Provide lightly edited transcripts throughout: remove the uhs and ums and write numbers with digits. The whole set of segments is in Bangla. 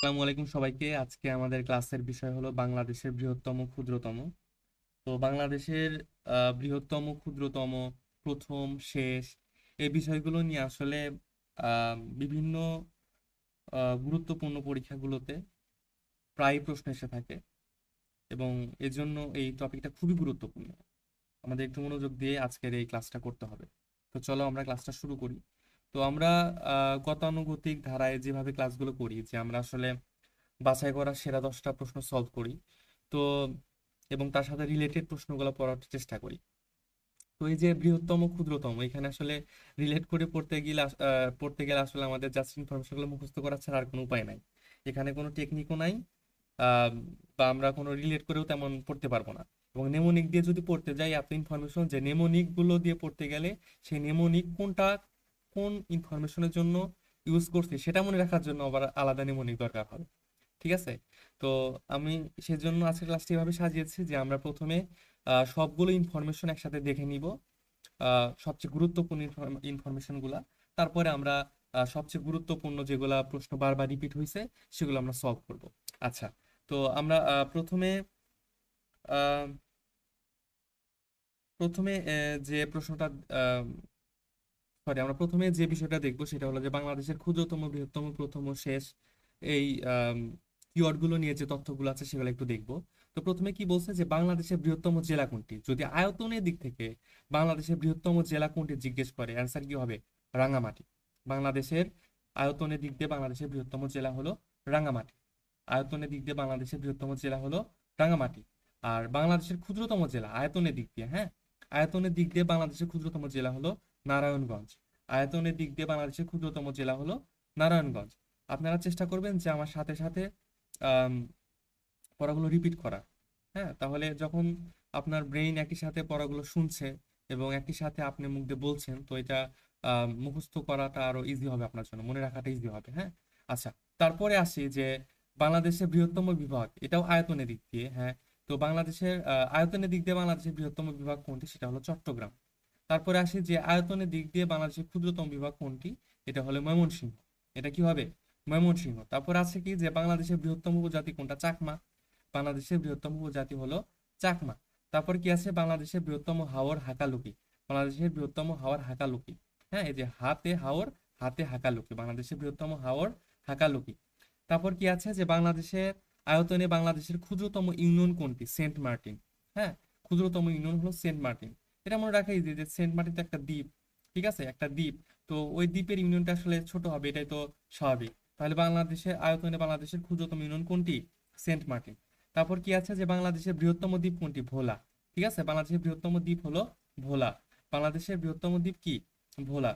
আসসালামু আলাইকুম সবাইকে। আজকে আমাদের ক্লাসের বিষয় হলো বাংলাদেশের বৃহত্তম ক্ষুদ্রতম। তো বাংলাদেশের বৃহত্তম ক্ষুদ্রতম, প্রথম, শেষ, এই বিষয়গুলো নিয়ে আসলে বিভিন্ন গুরুত্বপূর্ণ পরীক্ষাগুলোতে প্রায় প্রশ্ন এসে থাকে এবং এজন্য এই টপিকটা খুবই গুরুত্বপূর্ণ। আমাদের একটু মনোযোগ দিয়ে আজকের এই ক্লাসটা করতে হবে। তো চলো আমরা ক্লাসটা শুরু করি। তো আমরা গতানুগতিক ধারায় যেভাবে ক্লাসগুলো করি, যে আমরা আসলে বাছাই করা সেরা 10টা প্রশ্ন সলভ করি, তো এবং তার সাথে রিলেটেড প্রশ্নগুলো পড়ার চেষ্টা করি। তো এই যে বৃহত্তম ক্ষুদ্রতম, এখানে আসলে রিলেট করে পড়তে গেলে আসলে আমাদের জাস্ট ইনফরমেশনগুলো মুখস্থ করা ছাড়া আর কোনো উপায় নাই। এখানে কোনো টেকনিকও নাই, আহ, বা আমরা কোনো রিলেট করেও তেমন পড়তে পারবো না। এবং নেমোনিক দিয়ে যদি পড়তে যাই, এত ইনফরমেশন যে নেমোনিক গুলো দিয়ে পড়তে গেলে সেই নেমোনিক কোনটা কোন ইনফরমেশনের জন্য ইউজ করছি সেটা মনে রাখার জন্য আবার আলাদা নেমোনিক দরকার হবে। ঠিক আছে? তো আমি সেজন্য আজকে ক্লাসটি এভাবে সাজিয়েছি যে আমরা প্রথমে সবগুলো ইনফরমেশন একসাথে দেখে নিব, সবচেয়ে গুরুত্বপূর্ণ ইনফরমেশন গুলা। তারপরে আমরা সবচেয়ে গুরুত্বপূর্ণ যেগুলা প্রশ্ন বারবার রিপিট হয়েছে সেগুলো আমরা সলভ করব। আচ্ছা, তো আমরা আহ, প্রথমে যে প্রশ্নটা, সরি, আমরা প্রথমে যে বিষয়টা দেখবো সেটা হলো যে বাংলাদেশের ক্ষুদ্রতম, বৃহত্তম, প্রথম ও শেষ, এই কিওয়ার্ড গুলো নিয়ে যে তথ্যগুলো আছে সেগুলো একটু দেখবো। তো প্রথমে কি বলছে যে বাংলাদেশের বৃহত্তম জেলা কোনটি? যদি আয়তনের দিক থেকে বাংলাদেশের বৃহত্তম জেলা কোনটি জিজ্ঞেস করে, অ্যান্সার কি হবে? রাঙ্গামাটি। বাংলাদেশের আয়তনের দিক দিয়ে বাংলাদেশের বৃহত্তম জেলা হলো রাঙ্গামাটি। আয়তনের দিক দিয়ে বাংলাদেশের বৃহত্তম জেলা হলো রাঙ্গামাটি। আর বাংলাদেশের ক্ষুদ্রতম জেলা আয়তনের দিক দিয়ে, হ্যাঁ, আয়তনের দিক দিয়ে বাংলাদেশের ক্ষুদ্রতম জেলা হলো নারায়ণগঞ্জ। আয়তনের দিক দিয়ে বাংলাদেশের ক্ষুদ্রতম জেলা হলো নারায়ণগঞ্জ। আপনারা চেষ্টা করবেন যে আমার সাথে সাথে আম, পড়াগুলো রিপিট করা। হ্যাঁ, তাহলে যখন আপনার ব্রেইন একই সাথে পড়াগুলো শুনছে এবং একই সাথে আপনি মুখ দিয়ে বলছেন, তো এটা মুখস্থ করাটা আরো ইজি হবে, আপনার জন্য মনে রাখাটা ইজি হবে। হ্যাঁ, আচ্ছা, তারপরে আসি যে বাংলাদেশের বৃহত্তম বিভাগ, এটাও আয়তনের দিক দিয়ে, হ্যাঁ। তো বাংলাদেশের আয়তনের দিক দিয়ে বাংলাদেশের বৃহত্তম বিভাগ কোনটি? সেটা হলো চট্টগ্রাম। তারপরে আসি যে আয়তনের দিক দিয়ে বাংলাদেশের ক্ষুদ্রতম বিভাগ কোনটি? এটা হলো ময়মনসিংহ। এটা কি হবে? ময়মনসিংহ। তারপর আছে কি যে বাংলাদেশের বৃহত্তম উপজাতি কোনটা? চাকমা। বাংলাদেশের বৃহত্তম উপজাতি হলো চাকমা। তারপর কি আছে? বাংলাদেশের বৃহত্তম হাওর হাকালুকি। বাংলাদেশের বৃহত্তম হাওর হাকালুকি। হ্যাঁ, এই যে হাতে হাওর, হাতে হাকালুকি, বাংলাদেশের বৃহত্তম হাওর হাকালুকি। তারপর কি আছে যে বাংলাদেশের আয়তনে বাংলাদেশের ক্ষুদ্রতম ইউনিয়ন কোনটি? সেন্ট মার্টিন। হ্যাঁ, ক্ষুদ্রতম ইউনিয়ন হলো সেন্ট মার্টিন। এটা মনে রাখাই যে সেন্ট মার্টিন তো একটা দ্বীপ। ঠিক আছে, একটা দ্বীপ। তো ওই দ্বীপের ইউনিয়নটা আসলে ছোট হবে, এটাই তো স্বাভাবিক। তাহলে বাংলাদেশের আয়তনে বাংলাদেশের ক্ষুদ্রতম ইউনিয়ন কোনটি? সেন্ট মার্টিন। তারপর কি আছে যে বাংলাদেশের বৃহত্তম দ্বীপ কোনটি? ভোলা। ঠিক আছে, বাংলাদেশের বৃহত্তম দ্বীপ হলো ভোলা। বাংলাদেশের বৃহত্তম দ্বীপ কি? ভোলা।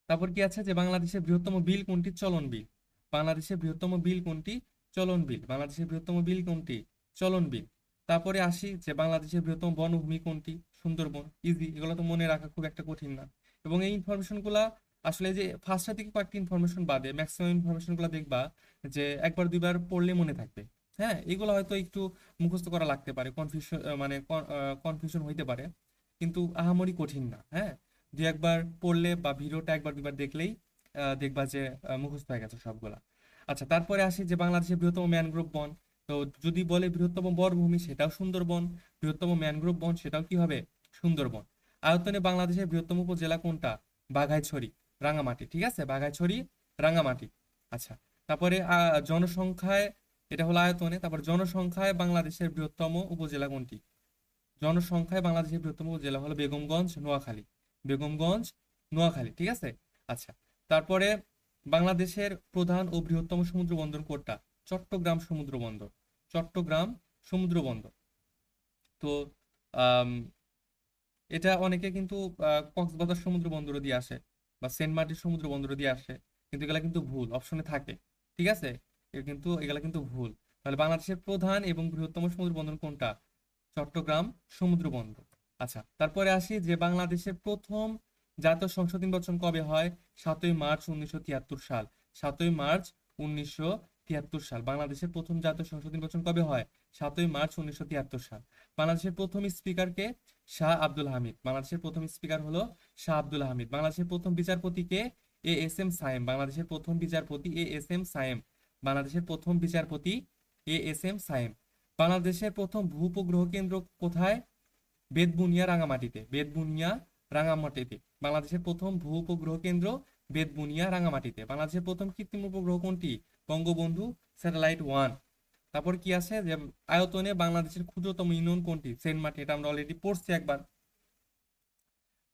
তারপর কি আছে যে বাংলাদেশের বৃহত্তম বিল কোনটি? চলন বিল। বাংলাদেশের বৃহত্তম বিল কোনটি? চলন বিল। বাংলাদেশের বৃহত্তম বিল কোনটি? চলন বিল। তারপরে আসি যে বাংলাদেশের বৃহত্তম বনভূমি কোনটি? সুন্দরবন। ইজি, এগুলো তো মনে রাখা খুব একটা কঠিন না। এবং এই ইনফরমেশন গুলা আসলে যে ফার্স্টের দিকে কয়েকটি ইনফরমেশন বাদে ম্যাক্সিমাম ইনফরমেশন গুলা দেখবা যে একবার দুইবার পড়লে মনে থাকবে। হ্যাঁ, এগুলো হয়তো একটু মুখস্থ করা লাগতে পারে, কনফিউশন মানে কনফিউশন হইতে পারে, কিন্তু আহামরি কঠিন না। হ্যাঁ, দু একবার পড়লে বা ভিডিওটা একবার দুবার দেখলেই দেখবা যে মুখস্থ হয়ে গেছে সবগুলা। আচ্ছা, তারপরে আসি যে বাংলাদেশের বৃহত্তম ম্যানগ্রোভ বন। তো যদি বলে বৃহত্তম বনভূমি, সেটাও সুন্দরবন। বৃহত্তম ম্যানগ্রোভ বন, সেটাও কি হবে? সুন্দরবন। আয়তনে বাংলাদেশের বৃহত্তম উপজেলা কোনটা? বাঘাইছড়ি, রাঙামাটি। ঠিক আছে, বাঘাইছড়ি, রাঙামাটি। আচ্ছা, তারপরে জনসংখ্যায়, এটা হলো আয়তনে। তারপর জনসংখ্যায় বাংলাদেশের বৃহত্তম উপজেলা কোনটি? জনসংখ্যায় বাংলাদেশের বৃহত্তম জেলা হলো বেগমগঞ্জ, নোয়াখালী। বেগমগঞ্জ, নোয়াখালী। ঠিক আছে, আচ্ছা। তারপরে বাংলাদেশের প্রধান ও বৃহত্তম সমুদ্র বন্দর কোনটা? চট্টগ্রাম সমুদ্র বন্দর। চট্টগ্রাম সমুদ্র বন্দর। তো আম, এটা অনেকে কিন্তু কক্সবাজার সমুদ্র বন্দর দিয়ে আসে বা সেন্ট মার্টিন সমুদ্র বন্দর দিয়ে আসে, কিন্তু এগুলা কিন্তু ভুল, অপশনে থাকে। ঠিক আছে, এগুলা কিন্তু ভুল। তাহলে বাংলাদেশের প্রধান এবং বৃহত্তম সমুদ্র বন্দর কোনটা? চট্টগ্রাম সমুদ্র বন্দর। আচ্ছা, তারপরে আসি যে বাংলাদেশের প্রথম জাতীয় সংসদ নির্বাচন কবে হয়? 7ই মার্চ 1973 সাল। 7ই মার্চ 1973 সাল বাংলাদেশের প্রথম জাতীয় সংসদ নির্বাচন কবে হয়? 7ই মার্চ 1973 সাল। বাংলাদেশের প্রথম স্পিকারকে? শাহ আব্দুল হামিদ। বাংলাদেশের প্রথম স্পিকার হলো শাহ আব্দুল হামিদ। বাংলাদেশের প্রথম বিচারপতি কে? A S M Sayem. বাংলাদেশের প্রথম বিচারপতি এ এস এম সায়েম। বাংলাদেশের প্রথম বিচারপতি এএসএম সায়েম। বাংলাদেশের প্রথম ভূ-উপগ্রহ কেন্দ্র কোথায়? বেতবুনিয়া রাঙামাটিতে। বেতবুনিয়া রাঙামাটিতে বাংলাদেশের প্রথম ভূ উপগ্রহ কেন্দ্র বেতবুনিয়া রাঙামাটিতে। বাংলাদেশের প্রথম কৃত্রিম উপগ্রহ কোনটি? বঙ্গবন্ধু স্যাটেলাইট 1। তারপর কি আছে যে আয়তনে বাংলাদেশের ক্ষুদ্রতম ইউনিয়ন কোনটি? সেন্ট মার্টিন। এটা আমরা অলরেডি পড়ছি একবার।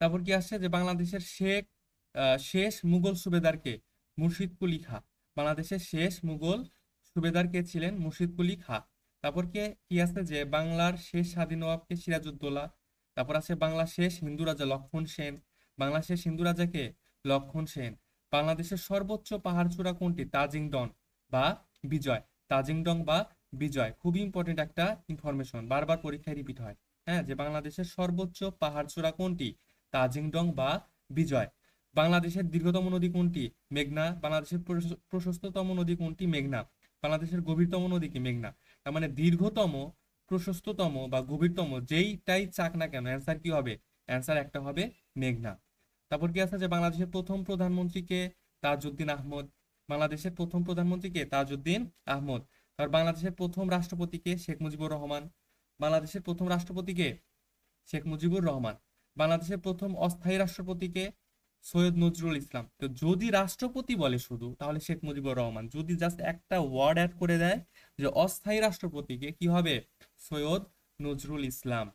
তারপর কি আসছে যে বাংলাদেশের শেষ মুঘল সুবেদারকে? মুর্শিদ কুলি খাঁ। বাংলাদেশের শেষ মুঘল সুবেদার কে ছিলেন? মুর্শিদ কুলি খাঁ। তারপর কি আছে যে বাংলার শেষ স্বাধীন নবাবকে? সিরাজউদ্দৌলা। তারপর আছে বাংলার শেষ হিন্দু রাজা লক্ষণ সেন। বাংলার শেষ হিন্দু রাজাকে? লক্ষণ সেন। বাংলাদেশের সর্বোচ্চ পাহাড়চূড়া কোনটি? তাজিংডং বা বিজয়। তাজিংডং বা বিজয়, খুবই ইম্পর্টেন্ট একটা ইনফরমেশন, বারবার পরীক্ষায় রিপিট হয়। হ্যাঁ, যে বাংলাদেশের সর্বোচ্চ পাহাড়চূড়া কোনটি? তাজিংডং বা বিজয়। বাংলাদেশের দীর্ঘতম নদী কোনটি? মেঘনা। বাংলাদেশের প্রশস্ততম নদী কোনটি? মেঘনা। বাংলাদেশের গভীরতম নদী কি? মেঘনা। তার মানে দীর্ঘতম, প্রশস্ততম বা গভীরতম যেইটাই চাক না কেন, অ্যান্সার কি হবে? অ্যান্সার একটা হবে মেঘনা। তারপর কি আছে যে বাংলাদেশের প্রথম প্রধানমন্ত্রীকে? তাজউদ্দিন আহমদ। বাংলাদেশের প্রথম প্রধানমন্ত্রীকে? তাজউদ্দিন আহমদ। আর বাংলাদেশের প্রথম রাষ্ট্রপতিকে? শেখ মুজিবুর রহমান। বাংলাদেশের প্রথম রাষ্ট্রপতিকে? শেখ মুজিবুর রহমান। বাংলাদেশের প্রথম অস্থায়ী রাষ্ট্রপতিকে? সৈয়দ নজরুল ইসলাম। তো যদি রাষ্ট্রপতি বলে শুধু, তাহলে শেখ মুজিবুর রহমান। যদি জাস্ট একটা ওয়ার্ড অ্যাড করে দেয় যে অস্থায়ী রাষ্ট্রপতিকে, কি হবে? সৈয়দ নজরুল ইসলাম।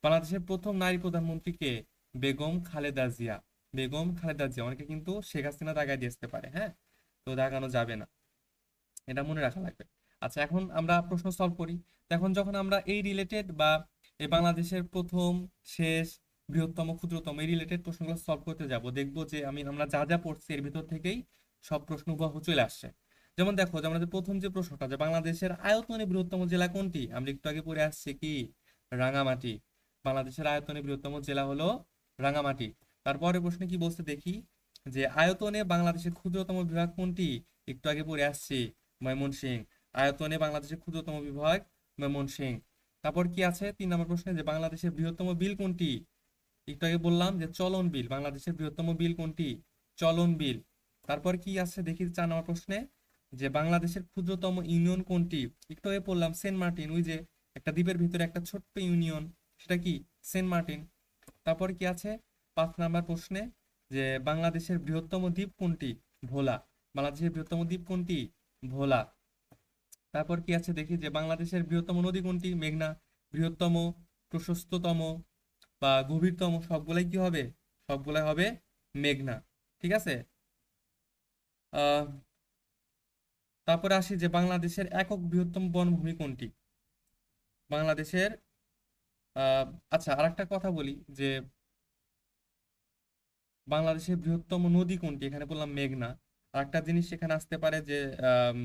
বাংলাদেশের প্রথম নারী প্রধানমন্ত্রীকে? বেগম খালেদা জিয়া। বেগম খালেদা জিয়া। অনেকে কিন্তু শেখ হাসিনা দাগায় দিয়ে আসতে পারে, হ্যাঁ, তো দাগানো যাবে না, এটা মনে রাখা লাগবে। আচ্ছা, এখন আমরা প্রশ্ন সলভ করি। তো এখন যখন আমরা এই রিলেটেড বা এই বাংলাদেশের প্রথম, শেষ, বৃহত্তম, ক্ষুদ্রতম এই রিলেটেড প্রশ্নগুলো সলভ করতে যাব, দেখবো যে আমরা যা যা পড়ছি এর ভিতর থেকেই সব প্রশ্ন হুবহু চলে আসছে। যেমন দেখো, যে আমরা যে প্রথম যে প্রশ্নটা, যে বাংলাদেশের আয়তনে বৃহত্তম জেলা কোনটি, আমরা একটু আগে পড়ে আসছি কি? রাঙামাটি। বাংলাদেশের আয়তনে বৃহত্তম জেলা হলো রাঙামাটি। তারপরে প্রশ্নে কি বলছে দেখি, যে আয়তনে বাংলাদেশের ক্ষুদ্রতম বিভাগ কোনটি? একটু আগে পড়ে আসছি, ময়মনসিংহ। আয়তনে বাংলাদেশের ক্ষুদ্রতম বিভাগ ময়মনসিংহ। তারপর কি আছে 3 নম্বর প্রশ্নে, যে বাংলাদেশের বৃহত্তম বিল কোনটি? একটু আগে বললাম যে চলন বিল। বাংলাদেশের বৃহত্তম বিল কোনটি? চলন বিল। তারপর কি আছে দেখি 4 নম্বর প্রশ্নে, যে বাংলাদেশের ক্ষুদ্রতম ইউনিয়ন কোনটি? একটু আগে বললাম সেন্ট মার্টিন, ওই যে একটা দ্বীপের ভিতরে একটা ছোট্ট ইউনিয়ন, সেটা কি? সেন্ট মার্টিন। তারপর কি আছে 5 নম্বর প্রশ্নে, যে বাংলাদেশের বৃহত্তম দ্বীপ কোনটি? ভোলা। বাংলাদেশের বৃহত্তম দ্বীপ কোনটি? ভোলা। তারপর কি আছে দেখি, যে বাংলাদেশের বৃহত্তম নদী কোনটি? মেঘনা। বৃহত্তম, প্রশস্ততম বা গভীরতম সবগুলাই কি হবে? সবগুলাই হবে মেঘনা। ঠিক আছে। আহ তারপরে আসি, যে বাংলাদেশের একক বৃহত্তম বনভূমি কোনটি? বাংলাদেশের আহ আচ্ছা, আরেকটা কথা বলি, যে বাংলাদেশের বৃহত্তম নদী কোনটি? এখানে বললাম মেঘনা। আর একটা জিনিস সেখানে আসতে পারে, যে আম,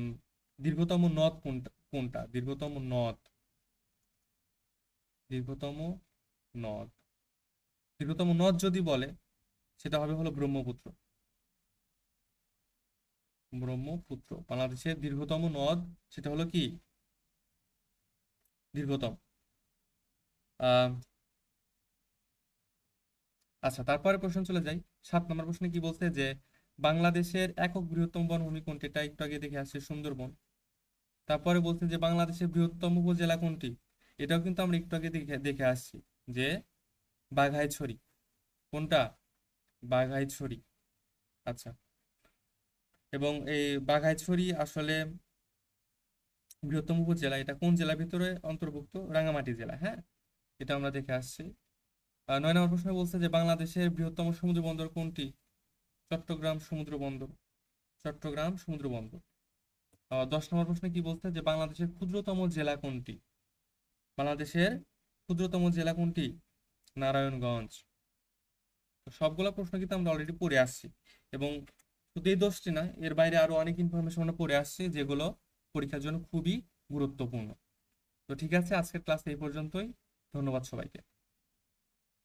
দীর্ঘতম নদ কোনটা? কোনটা দীর্ঘতম নদ? দীর্ঘতম নদ, দীর্ঘতম নদ যদি বলে, সেটা হবে হলো ব্রহ্মপুত্র। ব্রহ্মপুত্র বাংলাদেশের দীর্ঘতম নদ, সেটা হলো কি? দীর্ঘতম। আহ আচ্ছা, তারপরে প্রশ্ন চলে যাই। 7 নম্বর প্রশ্নে কি বলছে, যে বাংলাদেশের একক বৃহত্তম বনভূমি কোনটি? এটা একটু আগে দেখে আসছে, সুন্দরবন। তারপরে বলছে যে বাংলাদেশের বৃহত্তম উপজেলা কোনটি? এটাও কিন্তু আমরা একটু আগে দেখে দেখে আসছি, যে বাঘাইছড়ি। কোনটা? বাঘাইছড়ি। আচ্ছা, এবং এই বাঘাইছড়ি আসলে বৃহত্তম উপজেলা, এটা কোন জেলার ভিতরে অন্তর্ভুক্ত? রাঙ্গামাটি জেলা, হ্যাঁ, এটা আমরা দেখে আসছি। 9 নম্বর প্রশ্ন বলছে, যে বাংলাদেশের বৃহত্তম সমুদ্র বন্দর কোনটি? চট্টগ্রাম সমুদ্র বন্দর। চট্টগ্রাম সমুদ্র বন্দর। 10 নম্বর প্রশ্নে কি বলছে, যে বাংলাদেশের ক্ষুদ্রতম জেলা কোনটি? বাংলাদেশের ক্ষুদ্রতম জেলা কোনটি? নারায়ণগঞ্জ। তো সবগুলো প্রশ্ন কিন্তু আমরা অলরেডি পড়ে আসছি, এবং শুধু এই 10টি না, এর বাইরে আরো অনেক ইনফরমেশন আমরা পড়ে আসছি, যেগুলো পরীক্ষার জন্য খুবই গুরুত্বপূর্ণ। তো ঠিক আছে, আজকের ক্লাস এই পর্যন্তই। ধন্যবাদ সবাইকে।